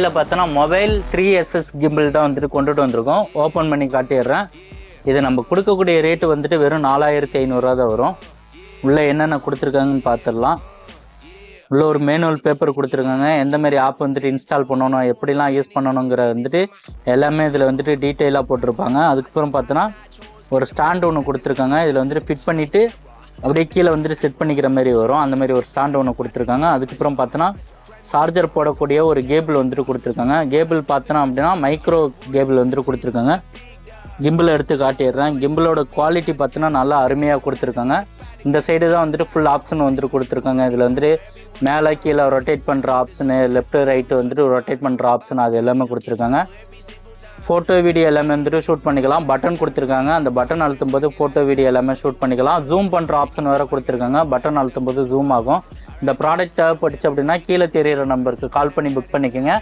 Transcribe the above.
கையில் பார்த்தோன்னா mobile 3SS gimbal தான் வந்துட்டு கொண்டுட்டு வந்திருக்கோம். ஓப்பன் பண்ணி காட்டிடுறேன். இது நம்ம கொடுக்கக்கூடிய ரேட்டு வந்துட்டு வெறும் 4500 தான் வரும். உள்ளே என்னென்ன கொடுத்துருக்காங்கன்னு பார்த்துடலாம். உள்ள ஒரு மேனுவல் பேப்பர் கொடுத்துருக்காங்க. எந்த மாதிரி ஆப் வந்துட்டு இன்ஸ்டால் பண்ணணும், எப்படிலாம் யூஸ் பண்ணணுங்கிற வந்துட்டு எல்லாமே இதில் வந்துட்டு டீட்டெயிலாக போட்டிருப்பாங்க. அதுக்கப்புறம் பார்த்தோன்னா ஒரு ஸ்டாண்டு ஒன்று கொடுத்துருக்காங்க. இதில் வந்துட்டு ஃபிட் பண்ணிவிட்டு அப்படியே கீழே வந்துட்டு செட் பண்ணிக்கிற மாதிரி வரும். அந்த மாதிரி ஒரு ஸ்டாண்டு ஒன்று கொடுத்துருக்காங்க. அதுக்கப்புறம் பார்த்தோன்னா சார்ஜர் போடக்கூடிய ஒரு கேபிள் வந்துட்டு கொடுத்துருக்காங்க. கேபிள் பார்த்தோன்னா அப்படின்னா மைக்ரோ கேபிள் வந்துட்டு கொடுத்துருக்காங்க. கிம்பிள் எடுத்து காட்டிடுறேன். கிம்பிளோட குவாலிட்டி பார்த்தோன்னா நல்லா அருமையாக கொடுத்துருக்காங்க. இந்த சைடு தான் வந்துட்டு ஃபுல் ஆப்ஷன் வந்துட்டு கொடுத்துருக்காங்க. இதில் வந்துட்டு மேலே கீழே ரொட்டேட் பண்ணுற ஆப்ஷனு, லெஃப்ட் ரைட்டு வந்துட்டு ரொட்டேட் பண்ணுற ஆப்ஷன் அது எல்லாமே கொடுத்துருக்காங்க. ஃபோட்டோ வீடியோ எல்லாமே வந்துட்டு ஷூட் பண்ணிக்கலாம். பட்டன் கொடுத்துருக்காங்க. அந்த பட்டன் அழுத்தும் போது ஃபோட்டோ வீடியோ எல்லாமே ஷூட் பண்ணிக்கலாம். ஜூம் பண்ணுற ஆப்ஷன் வேறு கொடுத்துருக்காங்க. பட்டன் அழுத்தும் போது ஜூம் ஆகும். இந்த ப்ராடக்ட் தேவைப்பட்டுச்சு அப்படின்னா கீழே தெரியிற நம்பருக்கு கால் பண்ணி புக் பண்ணிக்கோங்க.